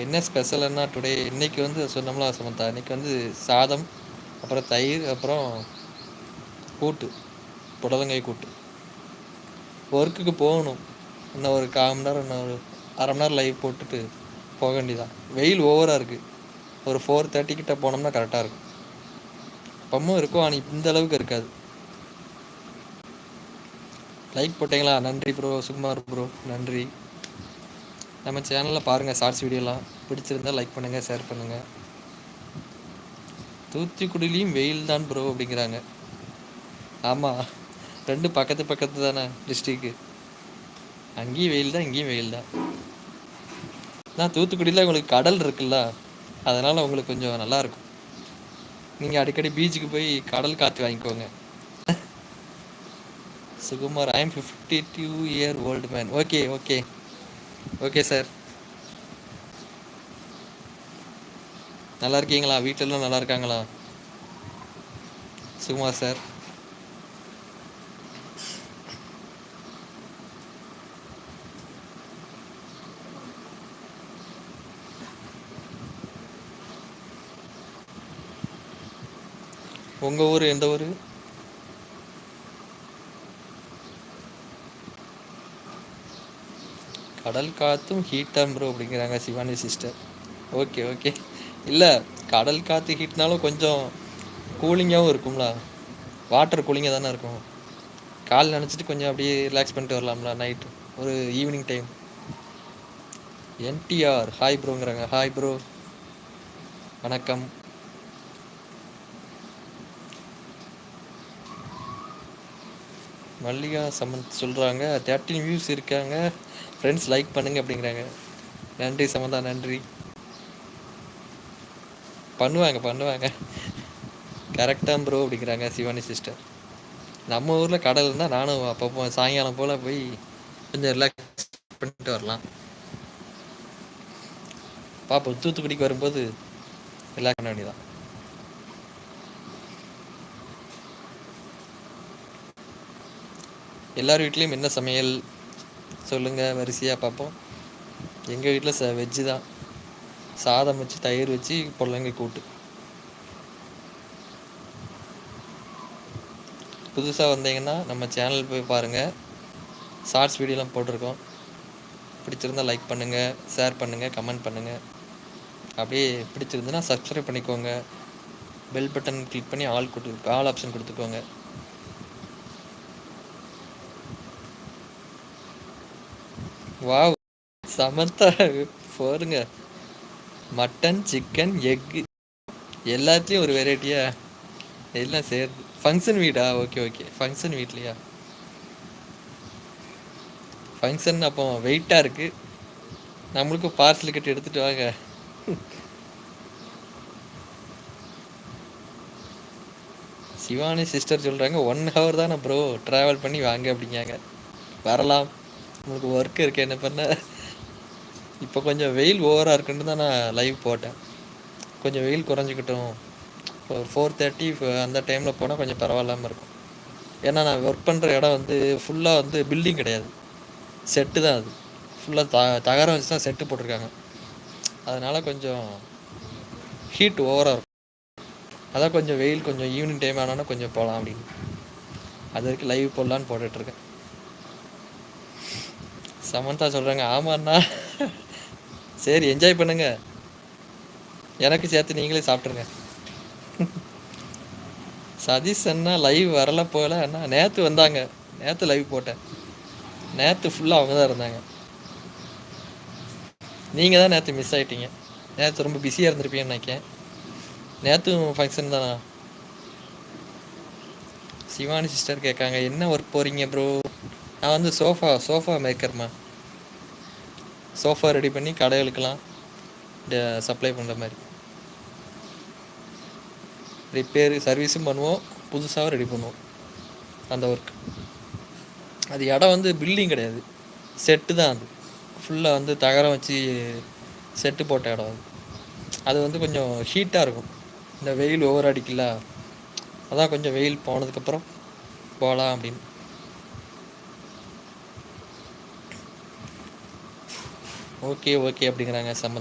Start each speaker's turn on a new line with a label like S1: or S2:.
S1: என்ன ஸ்பெஷல்னா டுடே இன்னைக்கு வந்து சொன்னோம்ல சமந்தா, இன்னைக்கு வந்து சாதம், அப்புறம் தயிர், அப்புறம் கூட்டு, புடலங்காய் கூட்டு. ஒர்க்குக்கு போகணும். இன்னும் ஒரு 1/4 மணி நேரம், இன்னும் ஒரு அரை மணி நேரம் லைவ் போட்டுட்டு போக வேண்டியதான். வெயில் ஓவராக இருக்குது. ஒரு 4:30 கிட்ட போனோம்னா கரெக்டாக இருக்கும். அப்பமும் இருக்கும், ஆனால் இந்த அளவுக்கு இருக்காது. லைக் போட்டிங்களா? நன்றி ப்ரோ. சுகுமார் ப்ரோ நன்றி. நம்ம சேனலில் பாருங்கள் ஷார்ட்ஸ் வீடியோலாம். பிடிச்சிருந்தா லைக் பண்ணுங்கள், ஷேர் பண்ணுங்கள். தூத்துக்குடியிலையும் வெயில் தான் ப்ரோ அப்படிங்கிறாங்க. ஆமாம், ரெண்டு பக்கத்து பக்கத்து தானே டிஸ்ட்ரிக்கு. அங்கேயும் வெயில் தான், இங்கேயும் வெயில் தான். நான் தூத்துக்குடியில் உங்களுக்கு கடல் இருக்குல்ல, அதனால் உங்களுக்கு கொஞ்சம் நல்லாயிருக்கும். நீங்கள் அடிக்கடி பீச்சுக்கு போய் கடல் காற்று வாங்கிக்கோங்க. Sukumar, I am 52-year-old man. Okay okay okay sir. நல்லா இருக்கீங்களா? வீட்டிலலாம் நல்லா இருக்காங்களா சுகுமார் சார்? உங்கள் ஊர் எந்த ஊர்? கடல் காற்றும் ஹீட்டாக ப்ரோ அப்படிங்கிறாங்க சிவானி சிஸ்டர். Okay okay. இல்லை, கடல் காற்று ஹீட்னாலும் கொஞ்சம் கூலிங்காகவும் இருக்கும்ல. வாட்டர் கூலிங்காக தானே இருக்கும். கால் நினச்சிட்டு கொஞ்சம் அப்படியே ரிலாக்ஸ் பண்ணிட்டு வரலாம்ல நைட்டு, ஒரு ஈவினிங் டைம். என்டிஆர் ஹாய் ப்ரோங்கிறாங்க. ஹாய் ப்ரோ, வணக்கம். மல்லிகா சமந்த் சொல்கிறாங்க 13 வியூஸ் இருக்காங்க, ஃப்ரெண்ட்ஸ் லைக் பண்ணுங்க அப்படிங்கிறாங்க. நன்றி சமந்தா, நன்றி. பண்ணுவாங்க கரெக்டாக ப்ரோ அப்படிங்கிறாங்க சிவானி சிஸ்டர். நம்ம ஊரில் கடல் இருந்தால் நானும் அப்பப்போ சாயங்காலம் போல் போய் கொஞ்சம் ரிலாக்ஸ் பண்ணிட்டு வரலாம். பாப்போம், தூத்துக்குடிக்கு வரும்போது ரிலாக்ஸ் பண்ண வேண்டியதான். எல்லார் வீட்லேயும் என்ன சமையல் சொல்லுங்கள், வரிசையாக பார்ப்போம். எங்கள் வீட்டில் வெஜ்ஜு தான். சாதம் வச்சு, தயிர் வச்சு, பொடலங்காய் கூட்டு. புதுசாக வந்தீங்கன்னா நம்ம சேனல் போய் பாருங்கள், ஷார்ட்ஸ் வீடியோலாம் போட்டிருக்கோம். பிடிச்சிருந்தால் லைக் பண்ணுங்கள், ஷேர் பண்ணுங்கள், கமெண்ட் பண்ணுங்கள். அப்படியே பிடிச்சிருந்துன்னா சப்ஸ்கிரைப் பண்ணிக்கோங்க. பெல் பட்டன் கிளிக் பண்ணி ஆல் ஆப்ஷன் கொடுத்துக்கோங்க. வாவ் சமந்தா போருங்க. மட்டன், சிக்கன், எக்கு எல்லாத்துலேயும் ஒரு வெரைட்டியா எல்லாம் சேர்ந்து. ஃபங்க்ஷன் வீடா? ஓகே ஓகே, ஃபங்க்ஷன் வீட்லையா? ஃபங்க்ஷன் அப்போ வெயிட்டாக இருக்குது. நம்மளுக்கும் பார்சல் கட்டி எடுத்துகிட்டு வாங்க. சிவானி சிஸ்டர் சொல்கிறாங்க 1 hour தானே ப்ரோ ட்ராவல் பண்ணி வாங்க அப்படிங்காங்க. வரலாம், உங்களுக்கு ஒர்க் இருக்குது, என்ன பண்ண. இப்போ கொஞ்சம் வெயில் ஓவராக இருக்குன்னு தான் நான் லைவ் போட்டேன். கொஞ்சம் வெயில் குறைஞ்சிக்கிட்டோம், ஒரு 4:30 அந்த டைமில் போனால் கொஞ்சம் பரவாயில்லாமல் இருக்கும். ஏன்னா நான் ஒர்க் பண்ணுற இடம் வந்து ஃபுல்லாக வந்து பில்டிங் கிடையாது, செட்டு தான். அது ஃபுல்லாக தகரம் வச்சு தான் செட்டு போட்டிருக்காங்க. அதனால் கொஞ்சம் ஹீட் ஓவராக இருக்கும். அதான் கொஞ்சம் வெயில் கொஞ்சம் ஈவினிங் டைம் ஆனோன்னா கொஞ்சம் போகலாம் அப்படின்னு அது வரைக்கும் லைவ் போடலான்னு போட்டுட்ருக்கேன். சமந்தா சொல்கிறாங்க ஆமாண்ணா. சரி, என்ஜாய் பண்ணுங்க, எனக்கு சேர்த்து நீங்களே சாப்பிட்ருங்க. சதீஷ் அண்ணா லைவ் வரல போல அண்ணா. நேற்று வந்தாங்க, நேற்று லைவ் போட்டேன். நேற்று ஃபுல்லாக அவங்க தான் இருந்தாங்க. நீங்கள் தான் நேற்று மிஸ் ஆகிட்டீங்க. நேற்று ரொம்ப பிஸியாக இருந்திருப்பீங்கன்னு நினைக்கிறேன். நேற்றும் ஃபங்க்ஷன் தானா? சிவானி சிஸ்டர் கேட்காங்க என்ன ஒர்க் போகிறீங்க ப்ரோ? நான் வந்து சோஃபா மேக்கர்மா. சோஃபா ரெடி பண்ணி கடைகளுக்கெல்லாம் சப்ளை பண்ணுற மாதிரி. ரிப்பேரு சர்வீஸும் பண்ணுவோம், புதுசாகவும் ரெடி பண்ணுவோம். அந்த ஒர்க். அது இடம் வந்து பில்டிங் கிடையாது, செட்டு தான். அது ஃபுல்லாக வந்து தகரம் வச்சு செட்டு போட்ட இடம். அது வந்து கொஞ்சம் ஹீட்டாக இருக்கும், இந்த வெயில் ஓவர் அடிக்கல. அதான் கொஞ்சம் வெயில் போனதுக்கப்புறம் போகலாம் அப்படின்னு. ஓகே ஓகே அப்படிங்கிறாங்க சம்மந்தம்.